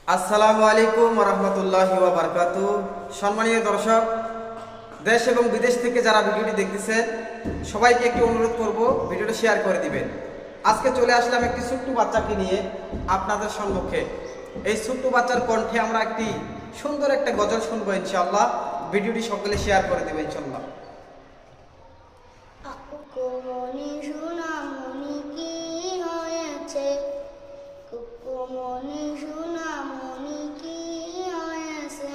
আসসালামু আলাইকুম ওয়া রাহমাতুল্লাহি ওয়া বারাকাতুহু। সম্মানীয় দর্শক, দেশ এবং বিদেশ থেকে যারা ভিডিওটি দেখতেছেন সবাইকে একটি অনুরোধ করব, ভিডিওটি শেয়ার করে দিবেন। আজকে চলে আসলাম একটি ছোট্ট বাচ্চাকে নিয়ে আপনাদের সম্মুখে। এই ছোট্ট বাচ্চার কণ্ঠে আমরা একটি সুন্দর একটা গজল শুনবো ইনশাআল্লাহ। ভিডিওটি সকলে শেয়ার করে দেবেন ইনশাআল্লাহ। কুকুমনি সোনামনি কি হয়েছে, কুকুমনি সোনামনি কি হয়েছে,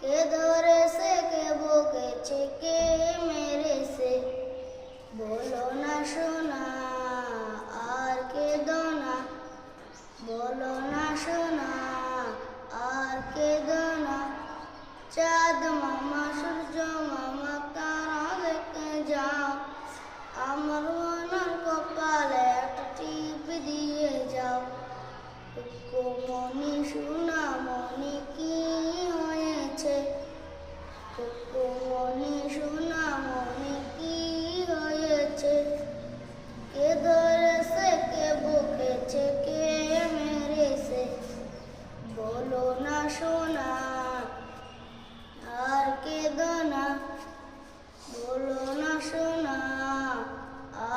কে ধরেছে কে বকেছে কে মেরেছে, বলো না সোনা আর কেঁদো না, বলো না সোনা আর কেঁদো না, চাঁদ মামা সূর্য মামা তারা দেখতে যাও, আমার মনের কপালে একটা টিপ দিয়ে যাও। কুকুমনি সোনামনি কি হয়েছে, কুকুমনি সোনামনি কি হয়েছে, কে ধরেছে কে বকেছে কে মেরেছে, বলো না সোনা আর কেঁদো না, বলো না সোনা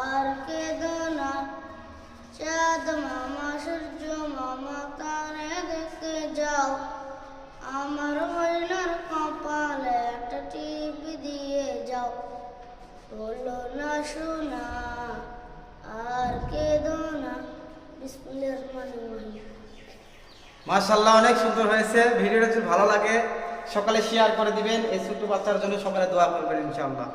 আর কেঁদো না, চাঁদ মামা সূর্য মামা তারে দেখতে যাও, আমার ময়নার কপালে একটা টিপ দিয়ে যাও, বলো না সোনা আর কেঁদো না। বিসমিল্লাহির রহমানির রহিম। মাশাআল্লাহ, অনেক সুন্দর হয়েছে। ভিডিওটা যদি ভালো লাগে সকালে শেয়ার করে দিবেন। এই ছোট্ট বাচ্চার জন্য সকালে দোয়া করবেন ইনশাআল্লাহ।